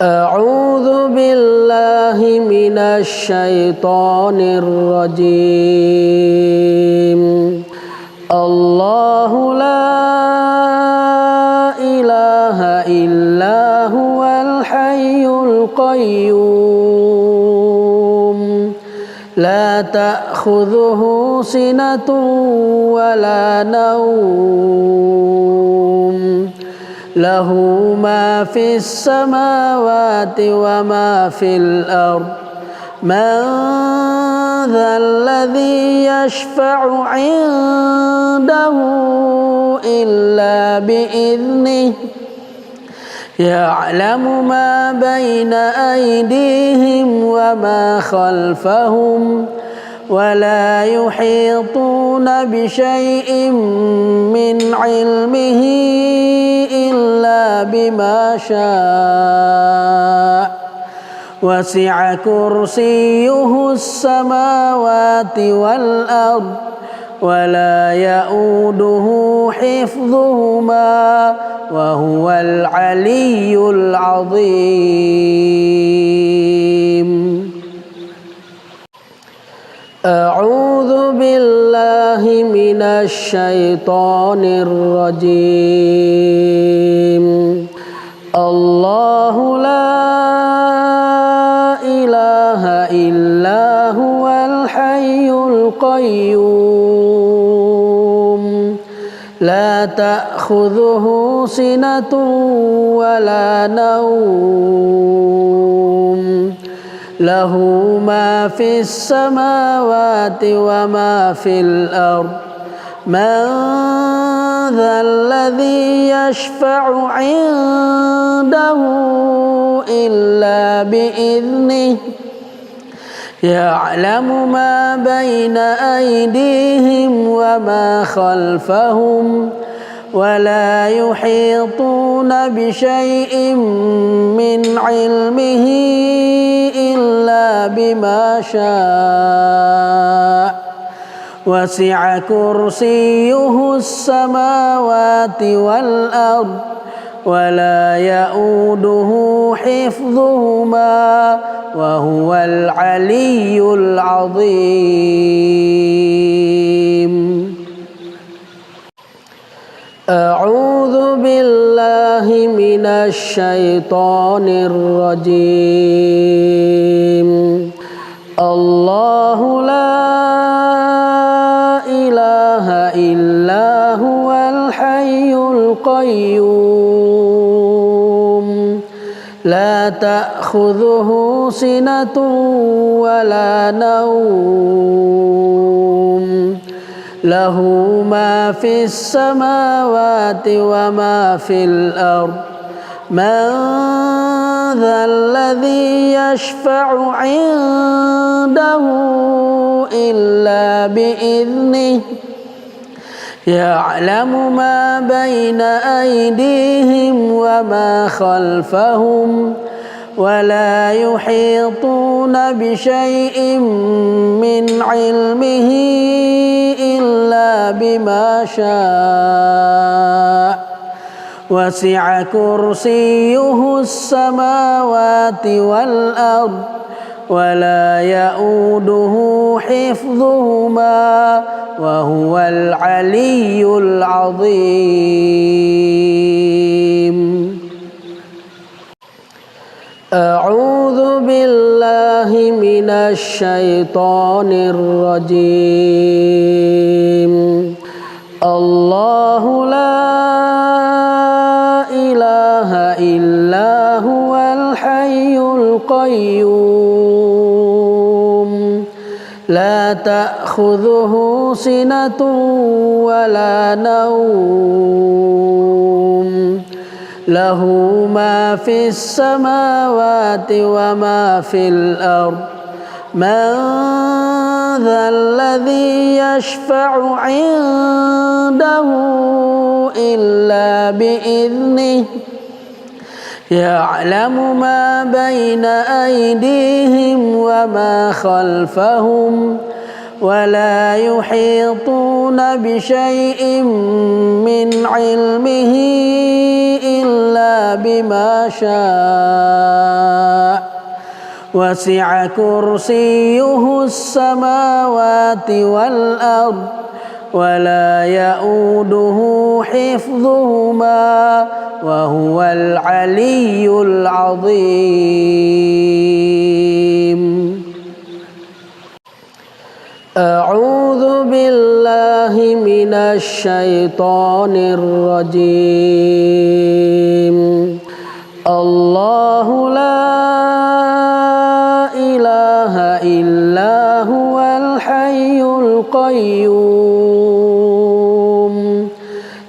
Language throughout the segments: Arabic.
أعوذ بالله من الشيطان الرجيم. الله لا إله إلا هو الحي القيوم لا تأخذه سنة ولا نوم له ما في السماوات وما في الأرض من ذا الذي يشفع عنده إلا بإذنه يعلم ما بين أيديهم وما خلفهم ولا يحيطون بشيء من علمه إلا بما شاء وسع كرسيه السماوات والأرض ولا يؤوده حفظهما وهو العلي العظيم. أعوذ بالله من الشيطان الرجيم. الله لا إله إلا هو الحي القيوم لا تأخذه سنة ولا نوم له ما في السماوات وما في الأرض من ذا الذي يشفع عنده إلا بإذنه يعلم ما بين أيديهم وما خلفهم ولا يحيطون بشيء من علمه إلا بما شاء وسع كرسيه السماوات والأرض ولا يؤوده حفظهما وهو العلي العظيم. أعوذ بالله من الشيطان الرجيم. الله لا إله إلا هو الحي القيوم لا تأخذه سنة ولا نوم له ما في السماوات وما في الأرض من ذا الذي يشفع عنده إلا بإذنه يعلم ما بين أيديهم وما خلفهم ولا يحيطون بشيء من علمه إلا بما شاء وسع كرسيه السماوات والأرض ولا يؤوده حفظهما وهو العلي العظيم. أعوذ بالله من الشيطان الرجيم. الله لا إله إلا هو الحي القيوم لا تأخذه سنة ولا نوم له ما في السماوات وما في الأرض من ذا الذي يشفع عنده إلا بإذنه يعلم ما بين أيديهم وما خلفهم ولا يحيطون بشيء من علمه إلا بما شاء وسع كرسيه السماوات والأرض ولا يؤوده حفظهما وهو العلي العظيم. أعوذ بالله من الشيطان الرجيم. الله لا إله إلا هو الحي القيوم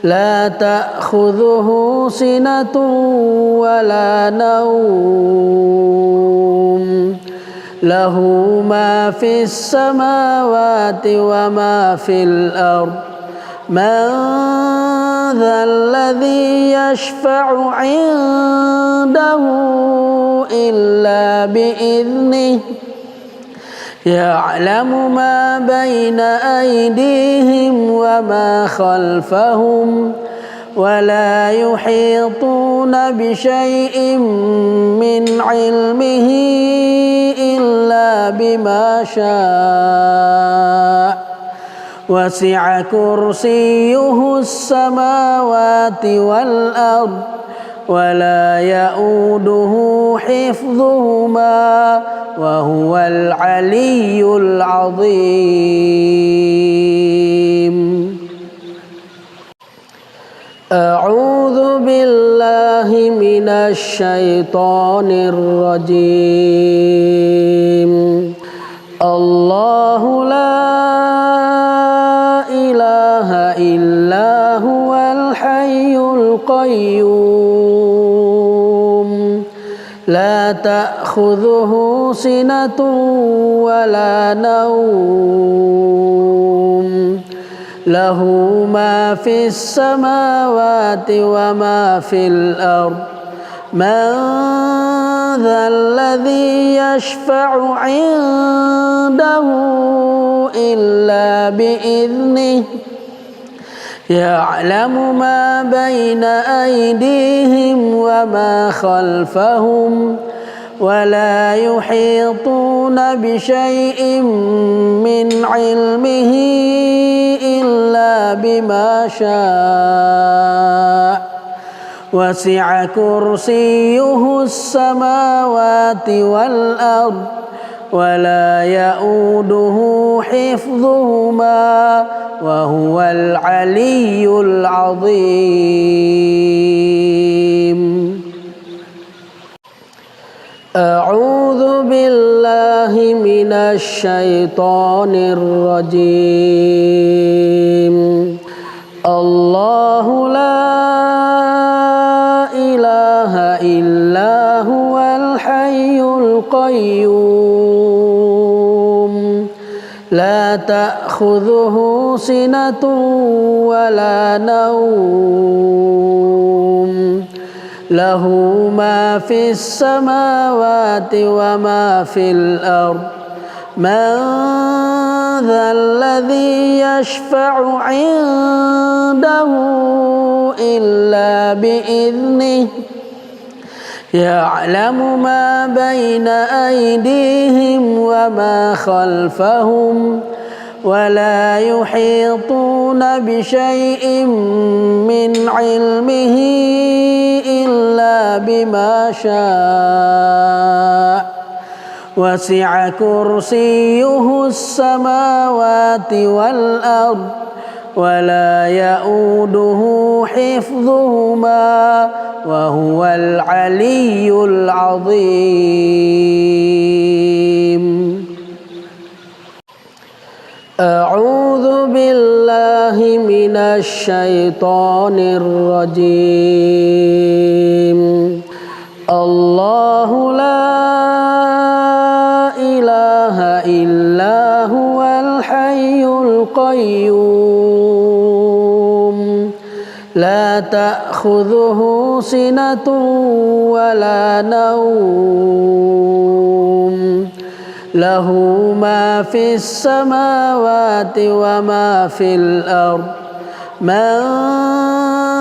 لا تأخذه سنة ولا نوم له ما في السماوات وما في الأرض من ذا الذي يشفع عنده إلا بإذنه يعلم ما بين أيديهم وما خلفهم ولا يحيطون بشيء من علمه إلا بما شاء وسع كرسيه السماوات والأرض ولا يؤوده حفظهما وهو العلي العظيم. أعوذ بالله من الشيطان الرجيم. الله لا إله إلا هو الحي القيوم لا تأخذه سنة ولا نوم له ما في السماوات وما في الأرض من ذا الذي يشفع عنده إلا بإذنه يعلم ما بين أيديهم وما خلفهم ولا يحيطون بشيء من علمه إلا بما شاء وسع كرسيه السماوات والأرض ولا يؤوده حفظهما وهو العلي العظيم. أعوذ بالله من الشيطان الرجيم. الله لا إله إلا هو الحي القيوم لا تأخذه سنة ولا نوم له ما في السماوات وما في الأرض من ذا الذي يشفع عنده إلا بإذنه يعلم ما بين أيديهم وما خلفهم ولا يحيطون بشيء من علمه إلا بما شاء وسع كرسيه السماوات والأرض ولا يؤوده حفظهما وهو العلي العظيم. أعوذ بالله من الشيطان الرجيم. الله لا إله إلا هو الحي القيوم لا تأخذه سنة ولا نوم له ما في السماوات وما في الأرض من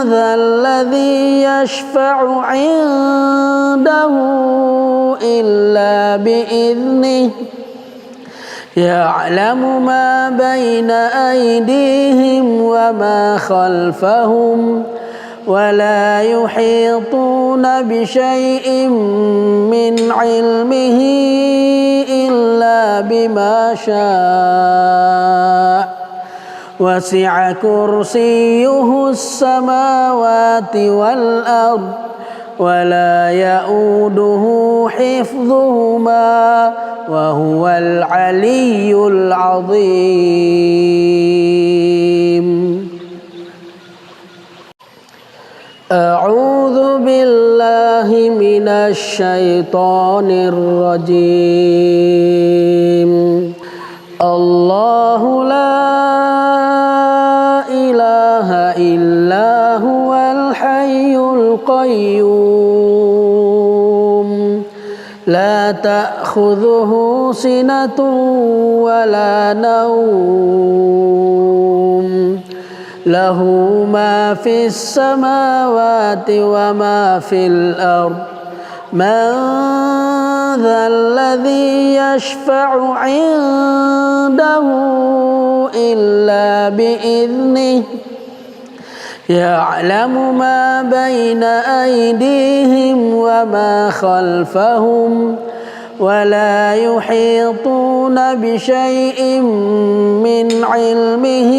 ذا الذي يشفع عنده إلا بإذنه يعلم ما بين أيديهم وما خلفهم ولا يحيطون بشيء من علمه إلا بما شاء وسع كرسيه السماوات والأرض ولا يؤوده حفظهما وهو العلي العظيم. أعوذ بالله من الشيطان الرجيم. الله لا إله إلا هو الحي القيوم لا تأخذه سنة ولا نوم له ما في السماوات وما في الأرض من ذا الذي يشفع عنده إلا بإذنه يعلم ما بين أيديهم وما خلفهم ولا يحيطون بشيء من علمه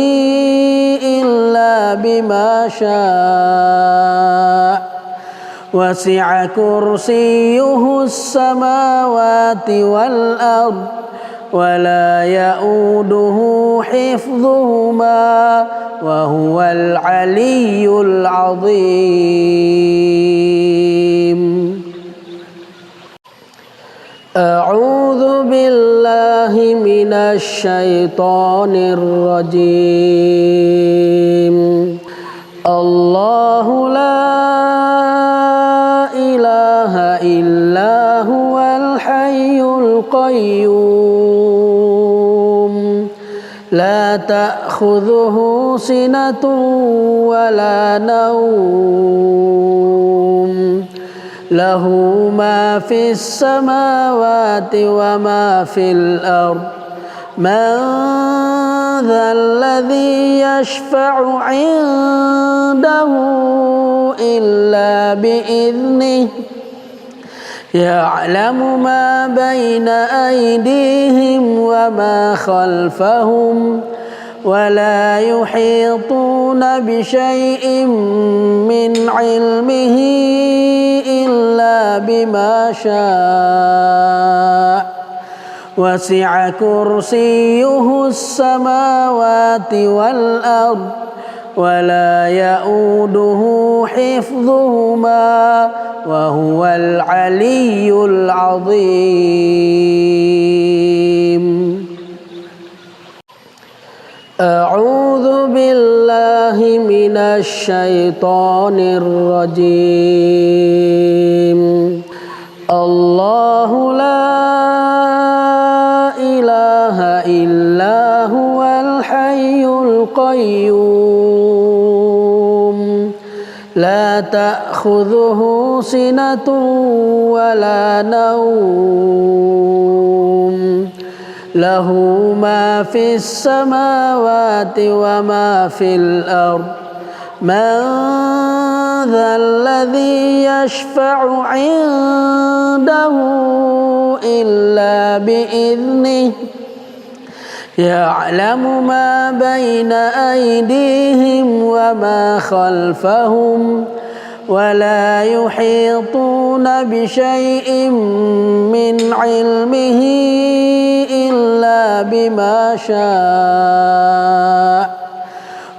إلا بما شاء وسع كرسيه السماوات والأرض ولا يؤوده حفظهما وهو العلي العظيم. أعوذ بالله من الشيطان الرجيم. الله لا إله إلا هو الحي القيوم لا تأخذه سنة ولا نوم له ما في السماوات وما في الأرض من ذا الذي يشفع عنده إلا بإذنه يعلم ما بين أيديهم وما خلفهم ولا يحيطون بشيء من علمه إلا بما شاء وسع كرسيه السماوات والأرض ولا يؤوده حفظهما وهو العلي العظيم. أعوذ بالله من الشيطان الرجيم. الله لا إله إلا هو الحي القيوم لا تأخذه سنة ولا نوم له ما في السماوات وما في الأرض من ذا الذي يشفع عنده إلا بإذنه يعلم ما بين أيديهم وما خلفهم ولا يحيطون بشيء من علمه إلا بما شاء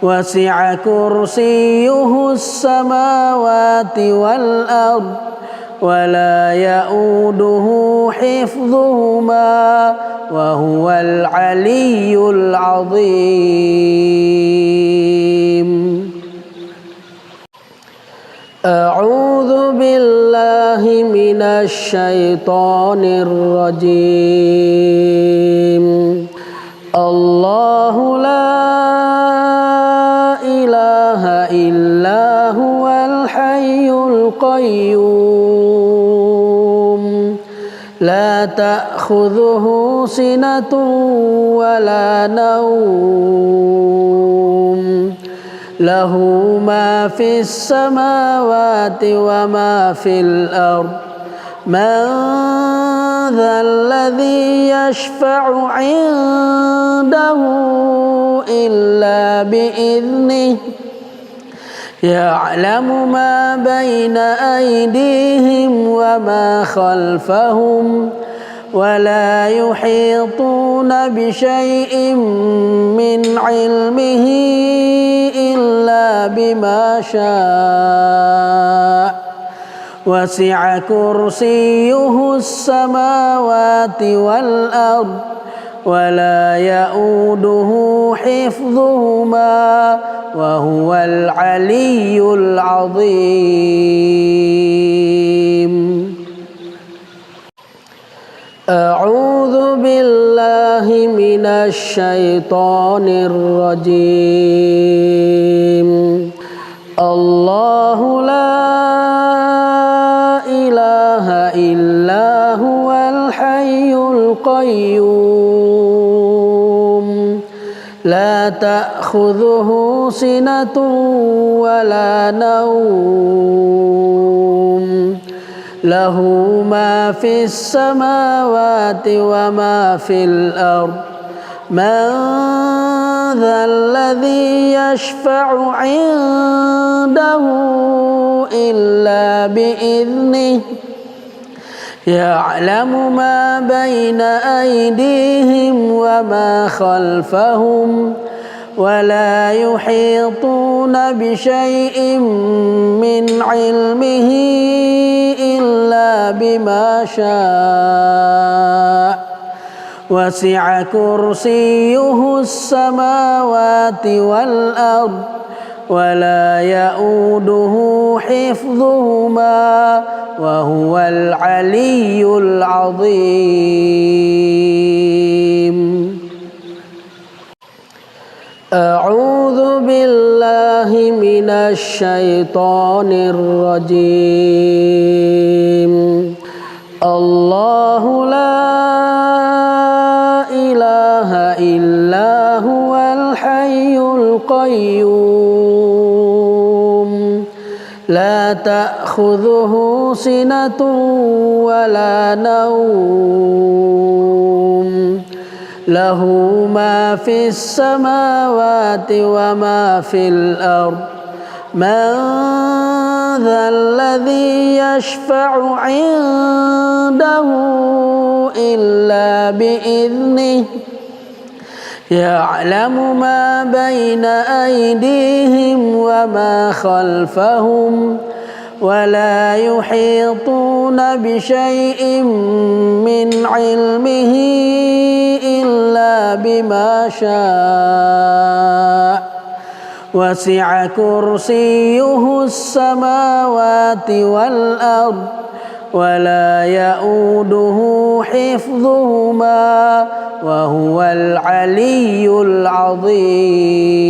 وسع كرسيه السماوات والأرض ولا يؤوده حفظهما وهو العلي العظيم. أعوذ بالله من الشيطان الرجيم الله لا إله إلا هو الحي القيوم لا تأخذه سنة ولا نوم له ما في السماوات وما في الأرض من ذا الذي يشفع عنده إلا بإذنه يعلم ما بين أيديهم وما خلفهم ولا يحيطون بشيء من علمه إلا بما شاء وسع كرسيه السماوات والأرض ولا يؤوده حفظهما وهو العلي العظيم أعوذ بالله من الشيطان الرجيم الله لا إله إلا هو الحي القيوم لا تأخذه سنة ولا نوم له ما في السماوات وما في الأرض من ذا الذي يشفع عنده إلا بإذنه يعلم ما بين أيديهم وما خلفهم ولا يحيطون بشيء من علمه إلا بما شاء وسع كرسيه السماوات والأرض ولا يؤوده حفظهما وهو العلي العظيم أعوذ بالله من الشيطان الرجيم الله لا إله إلا هو الحي القيوم لا تأخذه سنة ولا نوم له ما في السماوات وما في الأرض من ذا الذي يشفع عنده إلا بإذنه يعلم ما بين أيديهم وما خلفهم ولا يحيطون بشيء من علمه إلا بما شاء وسع كرسيه السماوات والأرض ولا يؤوده حفظهما وهو العلي العظيم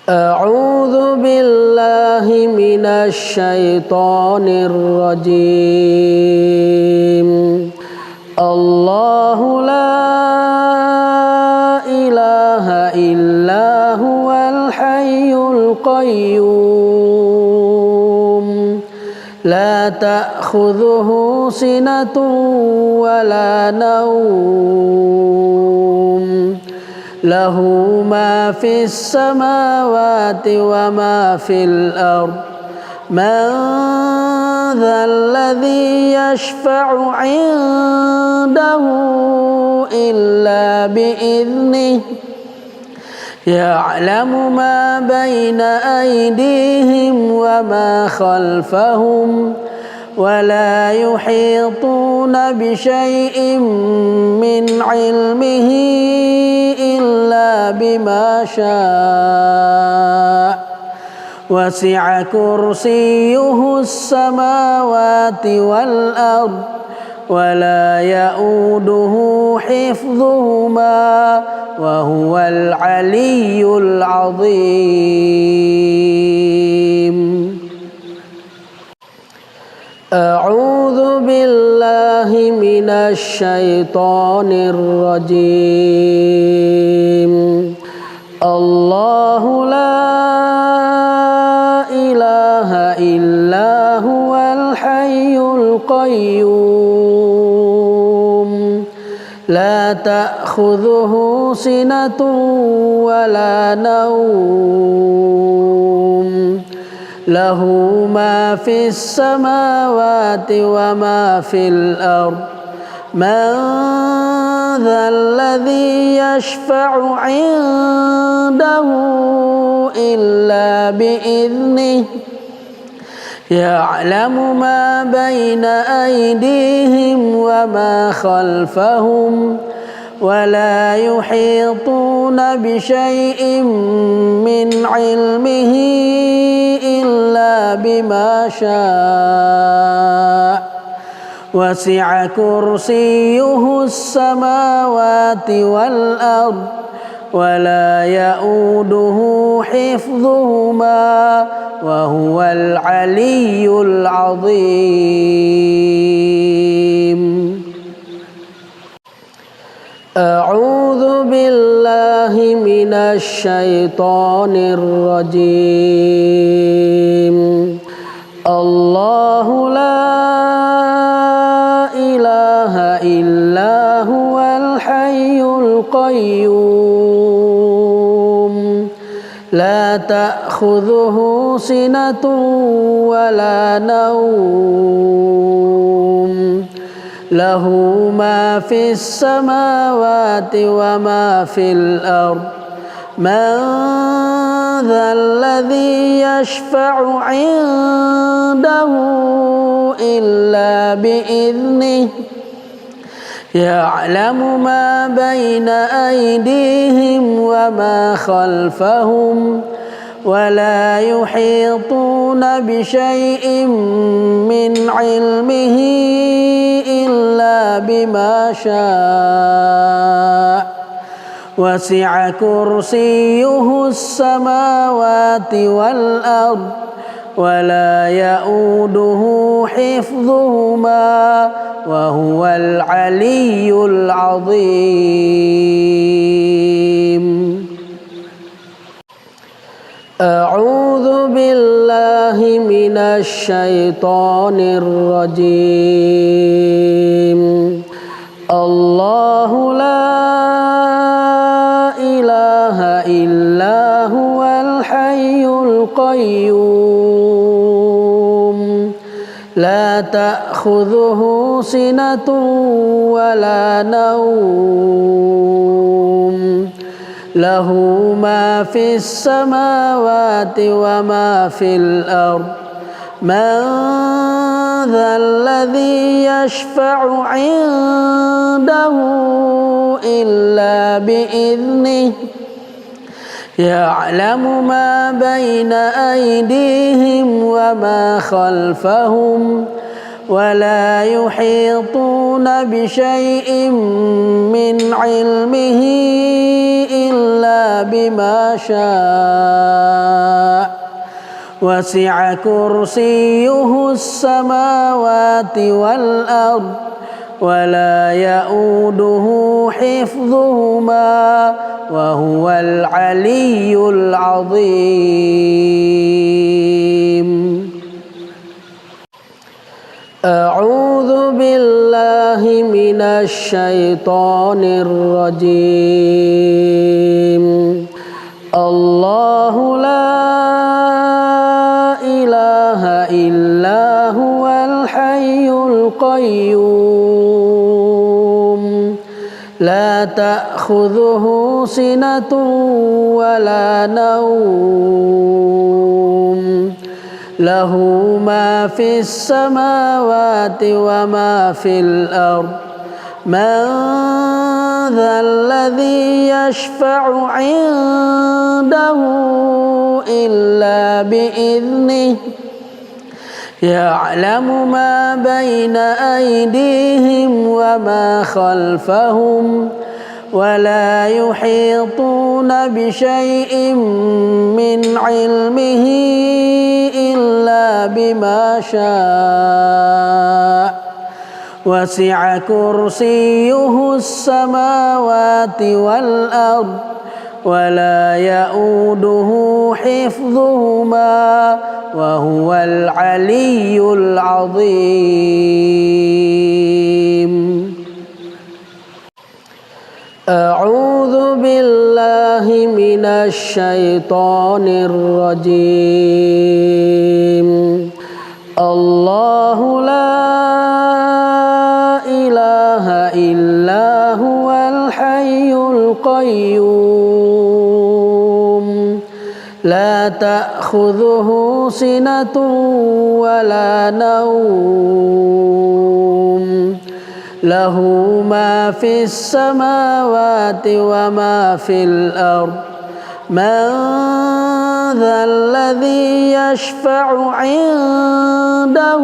أعوذ بالله من الشيطان الرجيم الله لا إله إلا هو الحي القيوم لا تأخذه سنة ولا نوم له ما في السماوات وما في الأرض من ذا الذي يشفع عنده إلا بإذنه يعلم ما بين أيديهم وما خلفهم ولا يحيطون بشيء من علمه إلا بما شاء وسع كرسيه السماوات والأرض ولا يؤوده حفظهما وهو العلي العظيم. أعوذ بالله من الشيطان الرجيم. الله لا إله إلا هو الحي القيوم لا تأخذه سنة ولا نوم له ما في السماوات وما في الأرض من ذا الذي يشفع عنده إلا بإذنه يعلم ما بين أيديهم وما خلفهم ولا يحيطون بشيء من علمه إلا بما شاء وسع كرسيه السماوات والأرض ولا يؤوده حفظهما وهو العلي العظيم. أعوذ بالله من الشيطان الرجيم. الله لا إله إلا هو الحي القيوم لا تأخذه سنة ولا نوم له ما في السماوات وما في الأرض من ذا الذي يشفع عنده إلا بإذنه يعلم ما بين أيديهم وما خلفهم ولا يحيطون بشيء من علمه إلا بما شاء وسع كرسيه السماوات والأرض ولا يؤوده حفظهما وهو العلي العظيم. أعوذ بالله من الشيطان الرجيم. الله لا إله إلا هو الحي القيوم لا تأخذه سنة ولا نوم له ما في السماوات وما في الأرض من ذا الذي يشفع عنده إلا بإذنه يعلم ما بين أيديهم وما خلفهم ولا يحيطون بشيء من علمه إلا بما شاء وسع كرسيه السماوات والأرض ولا يؤوده حفظهما وهو العلي العظيم. أعوذ بالله من الشيطان الرجيم. الله لا إله إلا هو الحي القيوم لا تأخذه سنة ولا نوم له ما في السماوات وما في الأرض من ذا الذي يشفع عنده إلا بإذنه يعلم ما بين أيديهم وما خلفهم ولا يحيطون بشيء من علمه إلا بما شاء وسع كرسيه السماوات والأرض ولا يؤوده حفظهما وهو العلي العظيم. أعوذ بالله من الشيطان الرجيم. الله لا إله إلا هو الحي القيوم لا تأخذه سنة ولا نوم له ما في السماوات وما في الأرض من ذا الذي يشفع عنده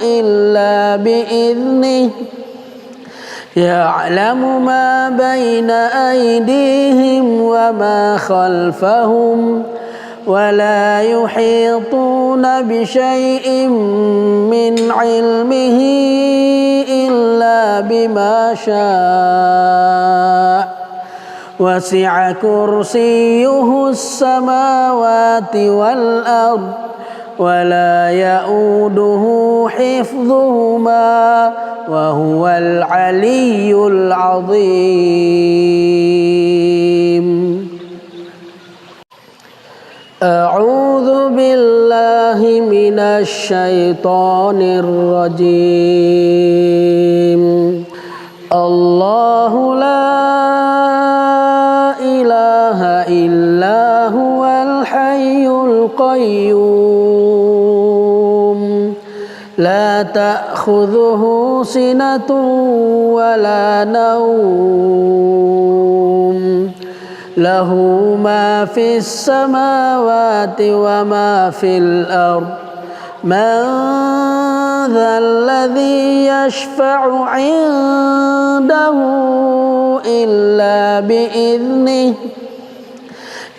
إلا بإذنه يعلم ما بين أيديهم وما خلفهم ولا يحيطون بشيء من علمه إلا بما شاء وسع كرسيه السماوات والأرض ولا يؤوده حفظهما وهو العلي العظيم. أعوذ بالله من الشيطان الرجيم. الله لا إله إلا هو الحي القيوم لا تأخذه سنة ولا نوم له ما في السماوات وما في الأرض من ذا الذي يشفع عنده إلا بإذنه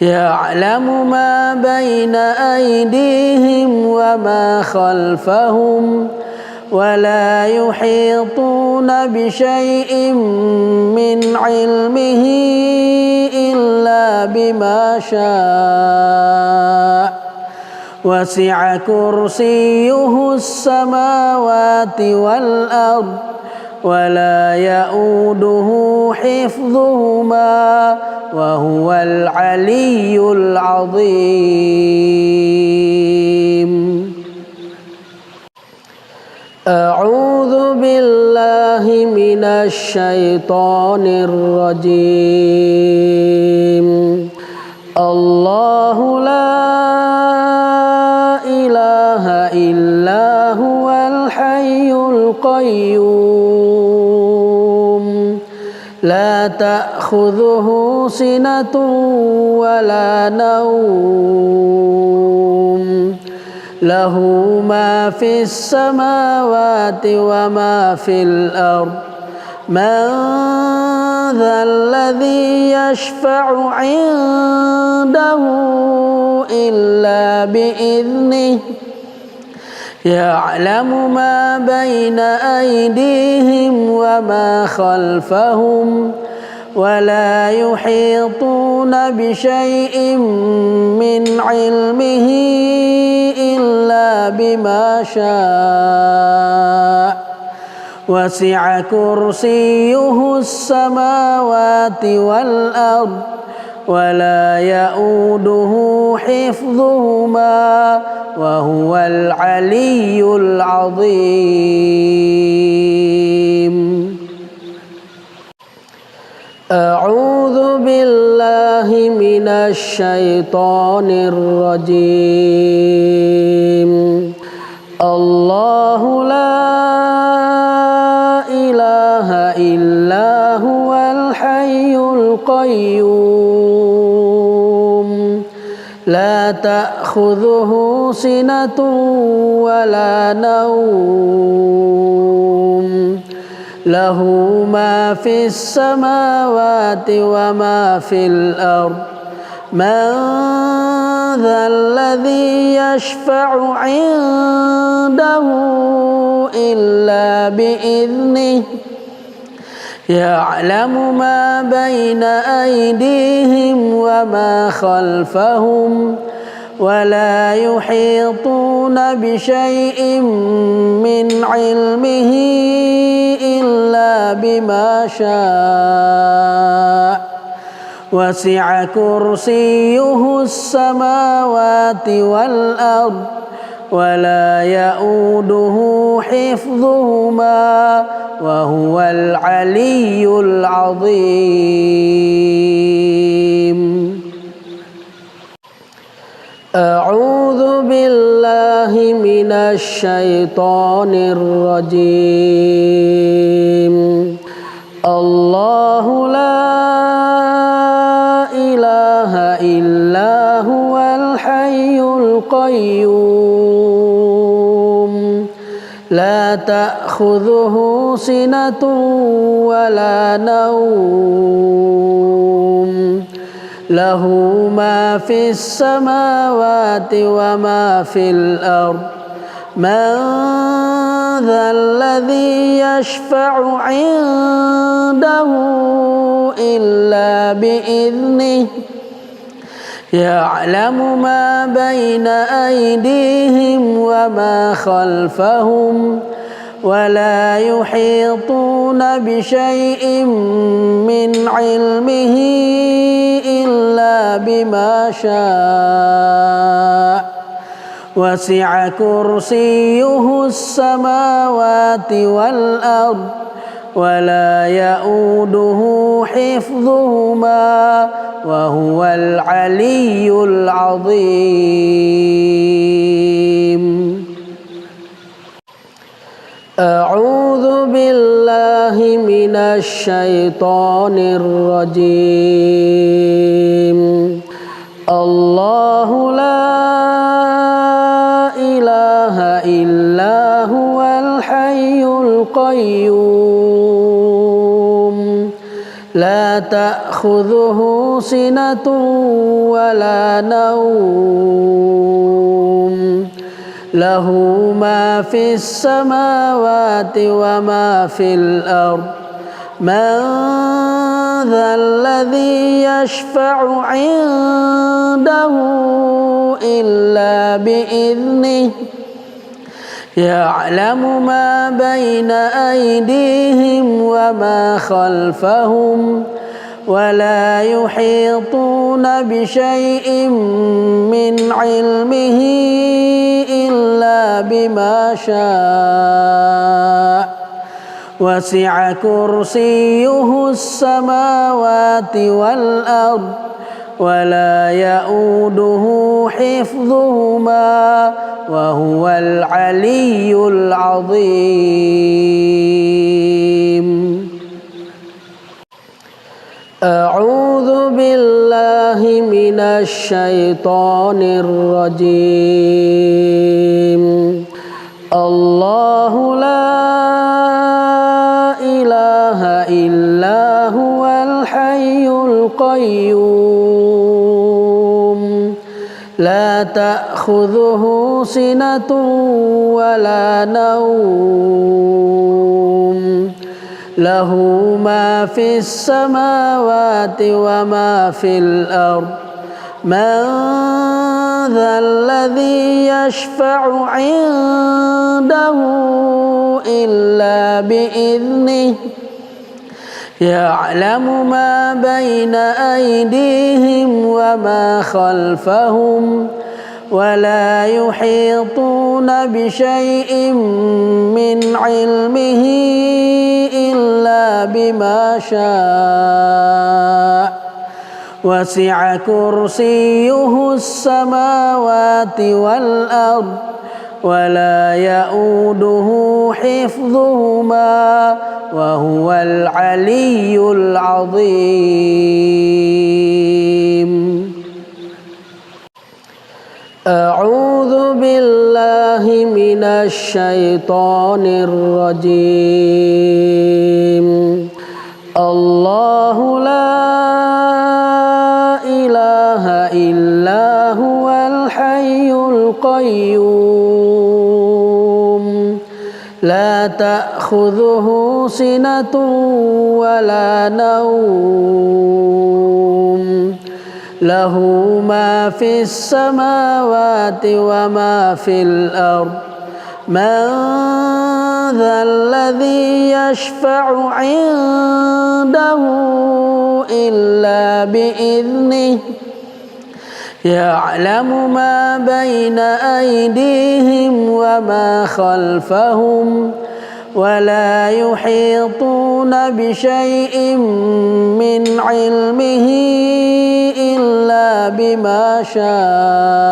يعلم ما بين أيديهم وما خلفهم ولا يحيطون بشيء من علمه إلا بما شاء وسع كرسيه السماوات والأرض ولا يؤوده حفظهما وهو العلي العظيم. أعوذ بالله من الشيطان الرجيم. الله لا إله إلا هو الحي القيوم لا تأخذه سنة ولا نوم له ما في السماوات وما في الأرض من ذا الذي يشفع عنده إلا بإذنه يعلم ما بين أيديهم وما خلفهم ولا يحيطون بشيء من علمه إلا بما شاء وسع كرسيه السماوات والأرض ولا يؤوده حفظهما وهو العلي العظيم. أعوذ بالله من الشيطان الرجيم. الله لا إله إلا هو تأخذه سنة ولا نوم له ما في السماوات وما في الأرض من ذا الذي يشفع عنده إلا بإذنه يعلم ما بين أيديهم وما خلفهم ولا يحيطون بشيء من علمه إلا بما شاء وسع كرسيه السماوات والأرض ولا يؤوده حفظهما وهو العلي العظيم. أعوذ بالله من الشيطان الرجيم. الله لا إله إلا هو الحي القيوم لا تأخذه سنة ولا نوم له ما في السماوات وما في الأرض من ذا الذي يشفع عنده إلا بإذنه يعلم ما بين أيديهم وما خلفهم ولا يحيطون بشيء من علمه إلا بما شاء وسع كرسيه السماوات والأرض ولا يؤوده حفظهما وهو العلي العظيم. أعوذ بالله من الشيطان الرجيم. الله لا إله إلا هو الحي القيوم لا تأخذه سنة ولا نوم له ما في السماوات وما في الأرض من ذا الذي يشفع عنده إلا بإذنه يعلم ما بين أيديهم وما خلفهم ولا يحيطون بشيء من علمه إلا بما شاء وسع كرسيه السماوات والأرض ولا يؤوده حفظهما وهو العلي العظيم. أعوذ بالله من الشيطان الرجيم. الله لا إله إلا هو الحي القيوم لا تأخذه سنة ولا نوم له ما في السماوات وما في الأرض من ذا الذي يشفع عنده إلا بإذنه يعلم ما بين أيديهم وما خلفهم ولا يحيطون بشيء من علمه إلا بما شاء وسع كرسيه السماوات والأرض ولا يؤوده حفظهما وهو العلي العظيم. أعوذ بالله من الشيطان الرجيم الله لا إله إلا هو الحي القيوم لا تأخذه سنة ولا نوم له ما في السماوات وما في الأرض من ذا الذي يشفع عنده إلا بإذنه يعلم ما بين أيديهم وما خلفهم ولا يحيطون بشيء من علمه إلا بما شاء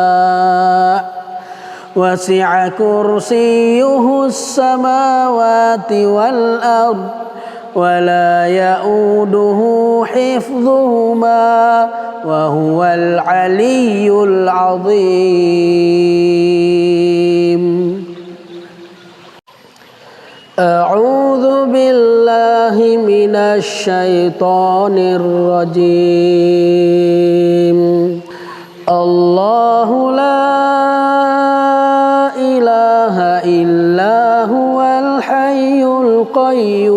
وسع كرسيه السماوات والأرض ولا يؤوده حفظهما وهو العلي العظيم أعوذ بالله من الشيطان الرجيم الله لا إله إلا هو الحي القيوم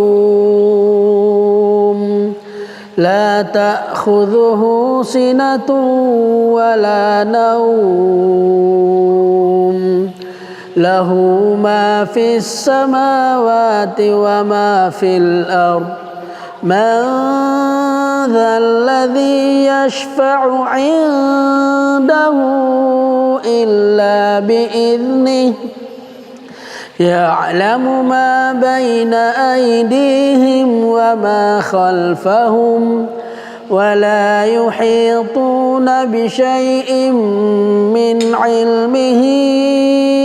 لا تأخذه سنة ولا نوم له ما في السماوات وما في الأرض من ذا الذي يشفع عنده إلا بإذنه يعلم ما بين أيديهم وما خلفهم ولا يحيطون بشيء من علمه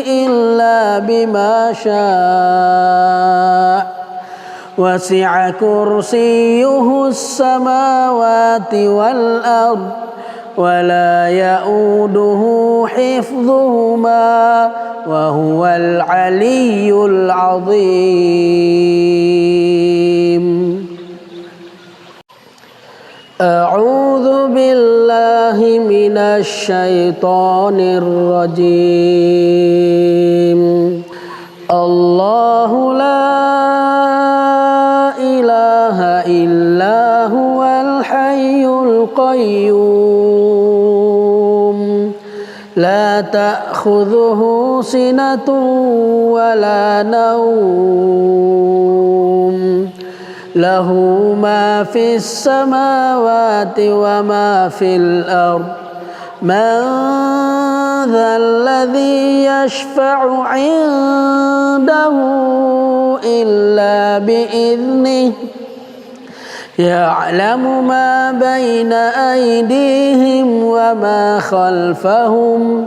إلا بما شاء وسع كرسيه السماوات والأرض ولا يؤوده حفظهما وهو العلي العظيم أعوذ بالله من الشيطان الرجيم الله لا إله إلا هو الحي القيوم لا تأخذه سنة ولا نوم له ما في السماوات وما في الأرض من ذا الذي يشفع عنده إلا بإذنه يعلم ما بين أيديهم وما خلفهم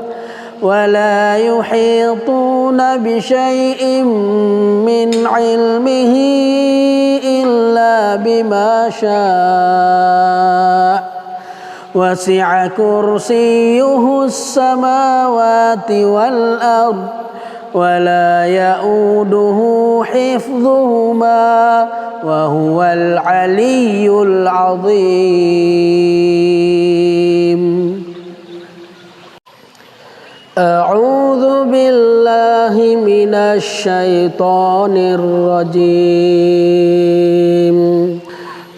ولا يحيطون بشيء من علمه إلا بما شاء وسع كرسيه السماوات والأرض ولا يؤوده حفظهما وهو العلي العظيم أعوذ بالله من الشيطان الرجيم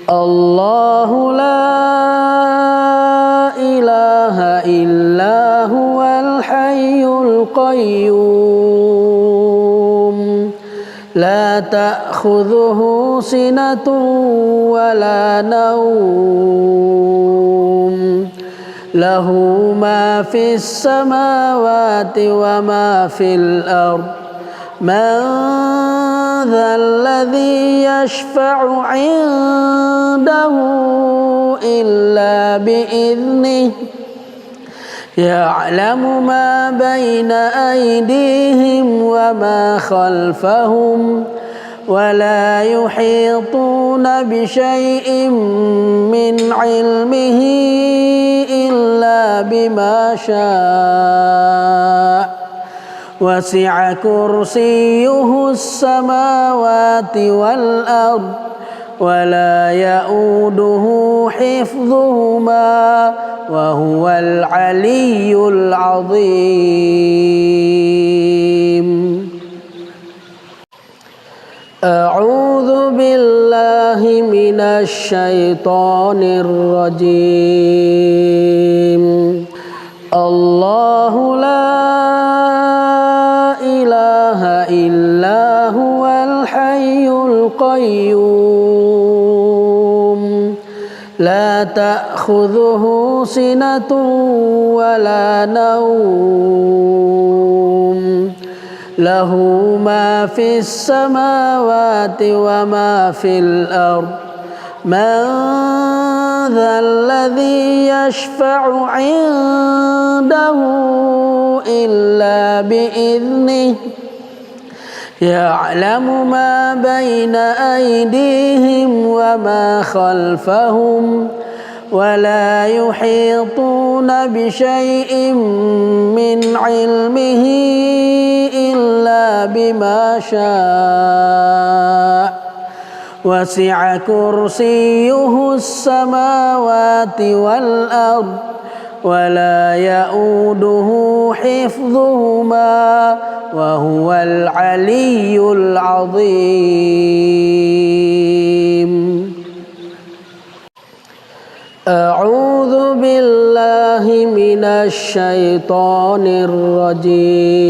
الله لا إله إلا هو الحي القيوم لا تأخذه سنة ولا نوم له ما في السماوات وما في الأرض من ذا الذي يشفع عنده إلا بإذنه يعلم ما بين أيديهم وما خلفهم ولا يحيطون بشيء من علمه إلا بما شاء وسع كرسيه السماوات والأرض ولا يؤوده حفظهما وهو العلي العظيم. أعوذ بالله من الشيطان الرجيم. الله لا إله إلا هو الحي القيوم لا تأخذه سنة ولا نوم له ما في السماوات وما في الأرض من ذا الذي يشفع عنده إلا بإذنه يعلم ما بين أيديهم وما خلفهم ولا يحيطون بشيء من علمه إلا بما شاء وسع كرسيه السماوات والأرض ولا يؤوده حفظهما وهو العلي العظيم. أعوذ بالله من الشيطان الرجيم.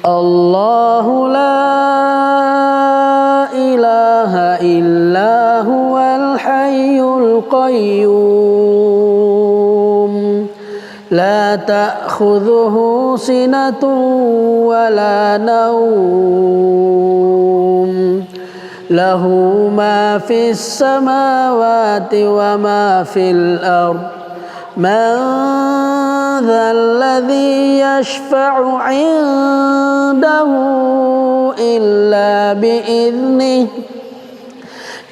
الله لا إله إلا هو الحي القيوم لا تأخذه سنة ولا نوم له ما في السماوات وما في الأرض من ذا الذي يشفع عنده إلا بإذنه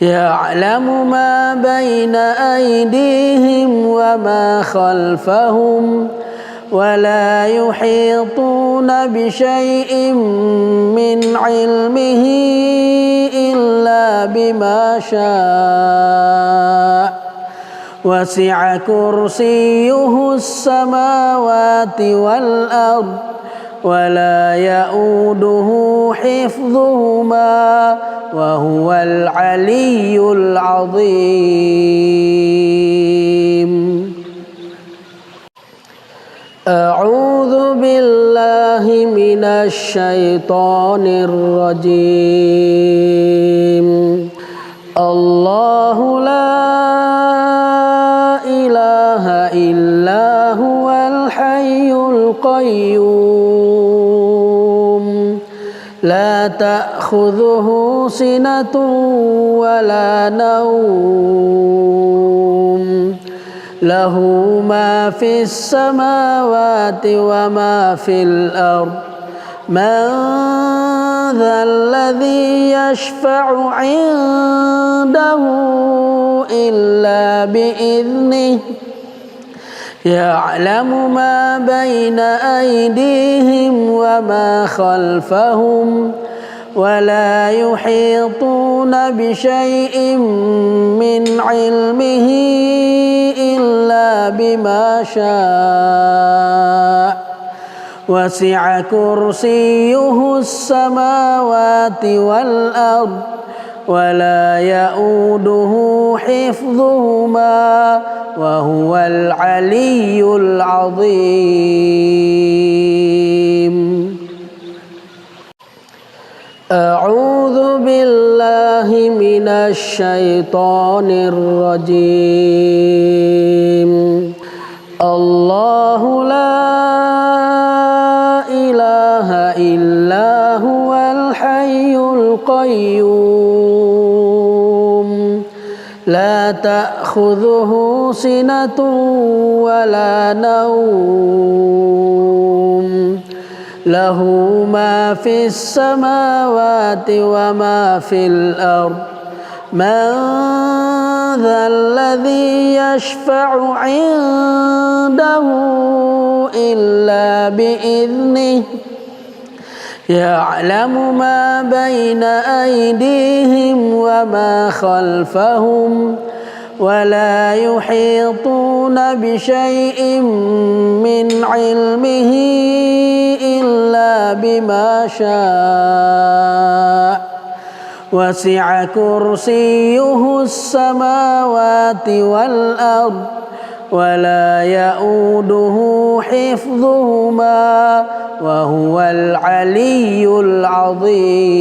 يعلم ما بين أيديهم وما خلفهم ولا يحيطون بشيء من علمه إلا بما شاء وسع كرسيه السماوات والأرض ولا يؤوده حفظهما وهو العلي العظيم. أعوذ بالله من الشيطان الرجيم. الله لا إله إلا هو الحي القيوم لا تأخذه سنة ولا نوم له ما في السماوات وما في الأرض من ذا الذي يشفع عنده إلا بإذنه يعلم ما بين أيديهم وما خلفهم ولا يحيطون بشيء من علمه إلا بما شاء وسع كرسيه السماوات والأرض ولا يؤوده حفظهما وهو العلي العظيم. أعوذ بالله من الشيطان الرجيم. الله لا إله إلا هو الحي القيوم لا تأخذه سنة ولا نوم له ما في السماوات وما في الأرض من ذا الذي يشفع عنده إلا بإذنه يعلم ما بين أيديهم وما خلفهم ولا يحيطون بشيء من علمه إلا بما شاء وسع كرسيه السماوات والأرض ولا يؤوده حفظهما وهو العلي العظيم.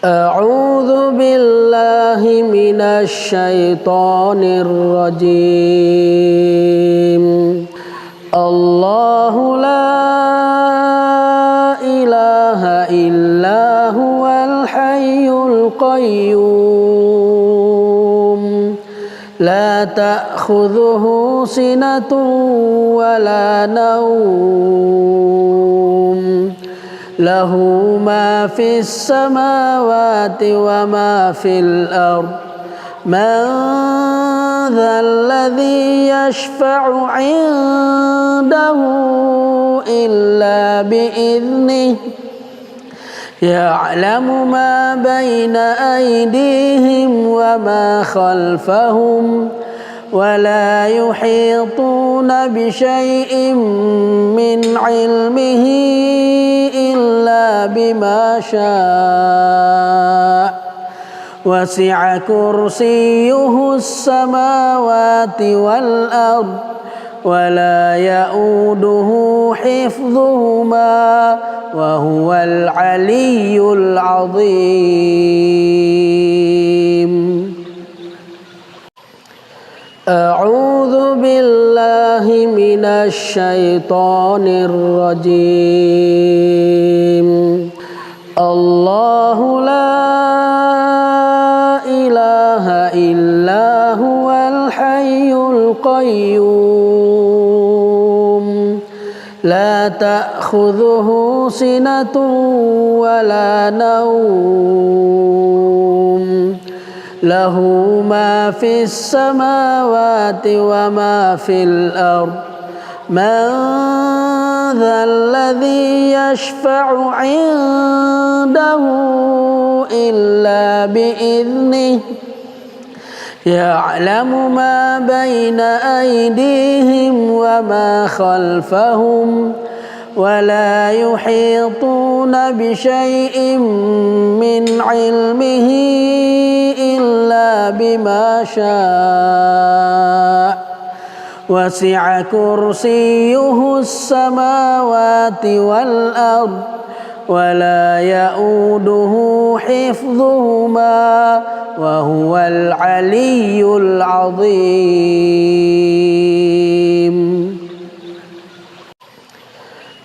أعوذ بالله من الشيطان الرجيم. الله لا إله إلا هو الحي القيوم لا تأخذه سنة ولا نوم له ما في السماوات وما في الأرض من ذا الذي يشفع عنده إلا بإذنه يعلم ما بين أيديهم وما خلفهم ولا يحيطون بشيء من علمه إلا بما شاء وسع كرسيه السماوات والأرض ولا يؤوده حفظهما وهو العلي العظيم. أعوذ بالله من الشيطان الرجيم. الله لا إله إلا هو الحي القيوم لا تأخذه سنة ولا نوم له ما في السماوات وما في الأرض من ذا الذي يشفع عنده إلا بإذنه يعلم ما بين أيديهم وما خلفهم ولا يحيطون بشيء من علمه إلا بما شاء وسع كرسيه السماوات والأرض ولا يؤوده حفظهما وهو العلي العظيم.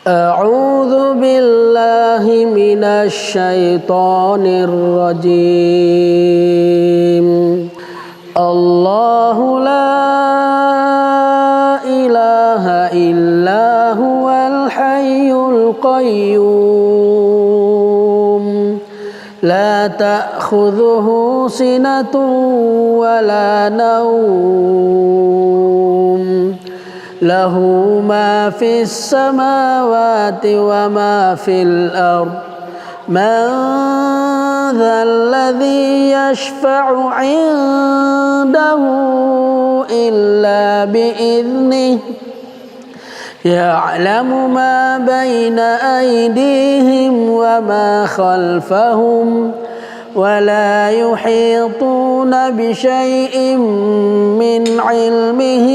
أعوذ بالله من الشيطان الرجيم. الله لا إله إلا هو الحي القيوم لا تأخذه سنة ولا نوم له ما في السماوات وما في الأرض من ذا الذي يشفع عنده إلا بإذنه يعلم ما بين أيديهم وما خلفهم ولا يحيطون بشيء من علمه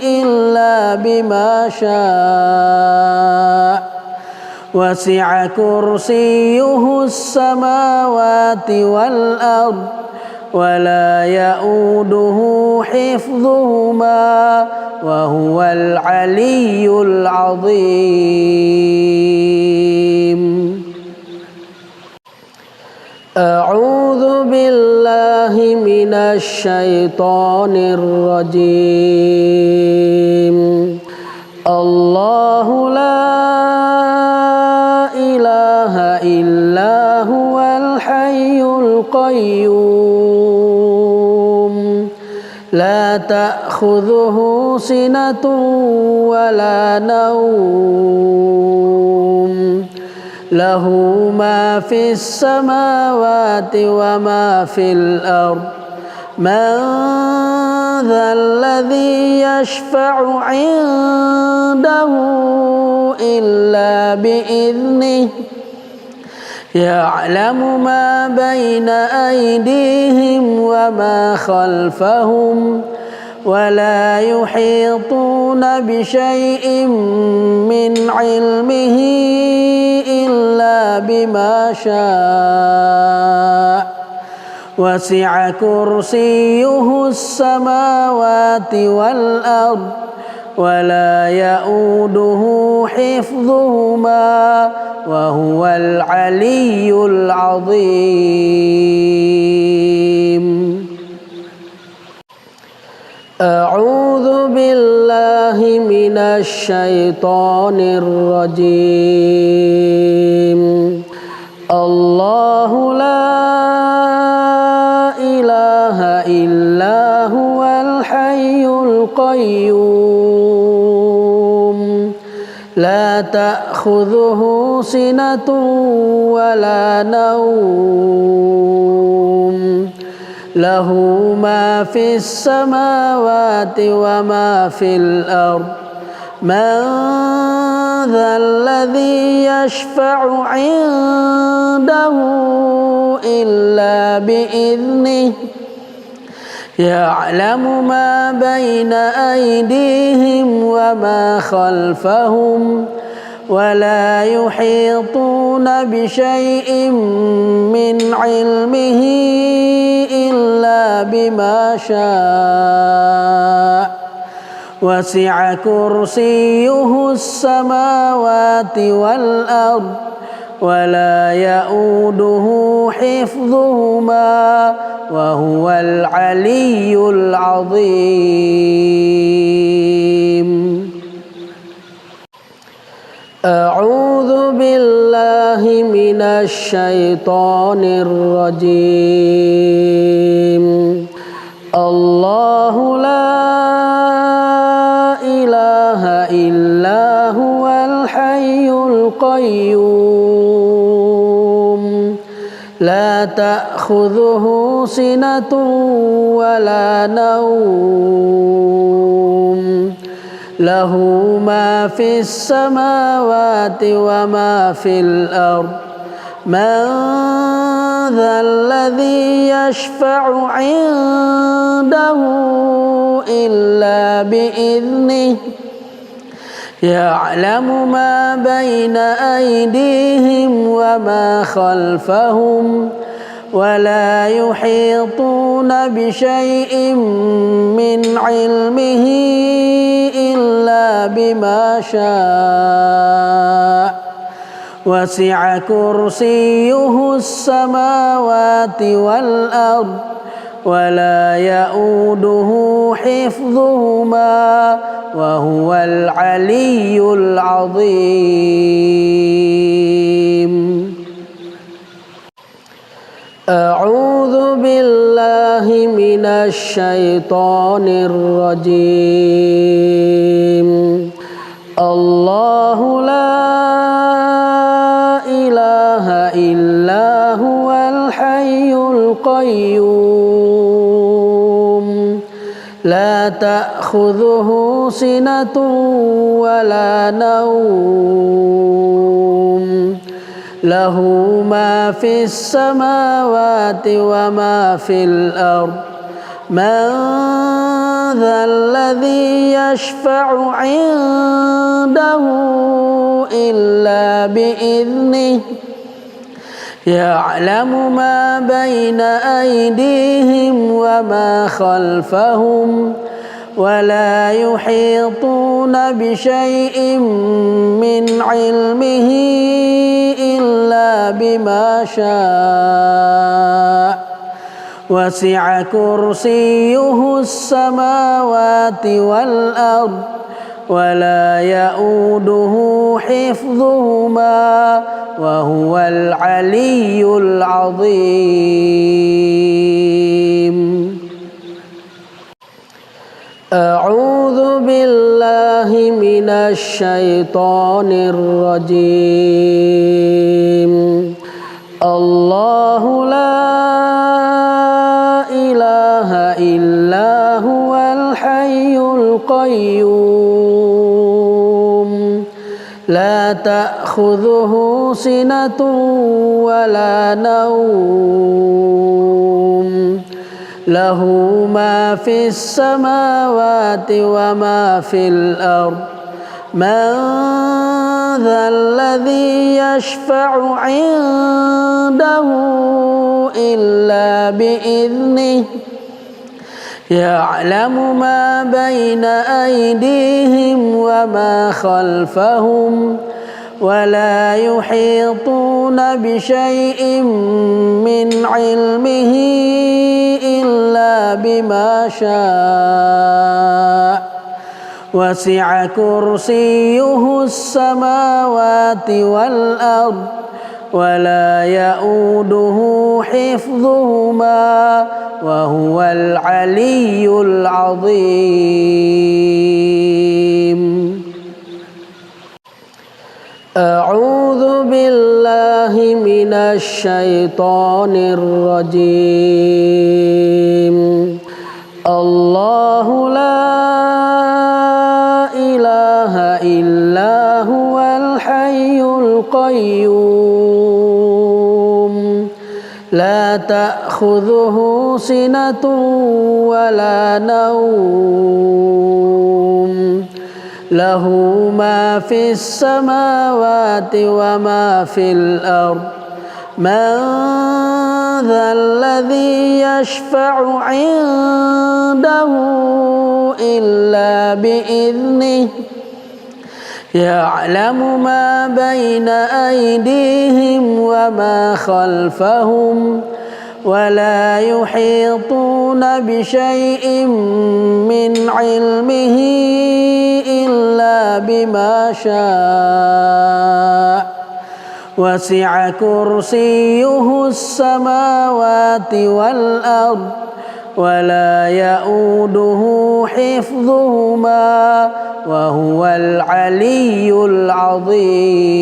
إلا بما شاء وسع كرسيه السماوات والأرض ولا يؤوده حفظهما وهو العلي العظيم. أعوذ بالله من الشيطان الرجيم. لا تأخذه سنة ولا نوم له ما في السماوات وما في الأرض من ذا الذي يشفع عنده إلا بإذنه يعلم ما بين أيديهم وما خلفهم ولا يحيطون بشيء من علمه إلا بما شاء وسع كرسيه السماوات والأرض ولا يؤوده حفظهما وهو العلي العظيم. أعوذ بالله من الشيطان الرجيم. الله لا إله إلا هو الحي القيوم لا تأخذه سنة ولا نوم له ما في السماوات وما في الأرض من ذا الذي يشفع عنده إلا بإذنه يعلم ما بين أيديهم وما خلفهم ولا يحيطون بشيء من علمه إلا بما شاء وسع كرسيه السماوات والأرض ولا يؤوده حفظهما وهو العلي العظيم. أعوذ بالله من الشيطان الرجيم. الله لا إله إلا هو الحي القيوم لا تأخذه سنة ولا نوم له ما في السماوات وما في الأرض من ذا الذي يشفع عنده إلا بإذنه يعلم ما بين أيديهم وما خلفهم ولا يحيطون بشيء من علمه إلا بما شاء وسع كرسيه السماوات والأرض ولا يؤوده حفظهما وهو العلي العظيم. أعوذ بالله من الشيطان الرجيم. الله لا إله إلا هو الحي القيوم لا تأخذه سنة ولا نوم له ما في السماوات وما في الأرض من ذا الذي يشفع عنده إلا بإذنه يعلم ما بين أيديهم وما خلفهم ولا يحيطون بشيء من علمه إلا بما شاء وسع كرسيه السماوات والأرض ولا يؤوده حفظهما وهو العلي العظيم. أعوذ بالله من الشيطان الرجيم الله لا إله إلا هو الحي القيوم لا تأخذه سنة ولا نوم له ما في السماوات وما في الأرض من ذا الذي يشفع عنده إلا بإذنه يعلم ما بين أيديهم وما خلفهم ولا يحيطون بشيء من علمه إلا بما شاء وسع كرسيه السماوات والأرض ولا يؤوده حفظهما وهو العلي العظيم أعوذ بالله من الشيطان الرجيم الله لا إله إلا هو الحي القيوم لا تأخذه سنة ولا نوم له ما في السماوات وما في الأرض من ذا الذي يشفع عنده إلا بإذنه يعلم ما بين أيديهم وما خلفهم ولا يحيطون بشيء من علمه إلا بما شاء وسع كرسيه السماوات والأرض ولا يؤوده حفظهما وهو العلي العظيم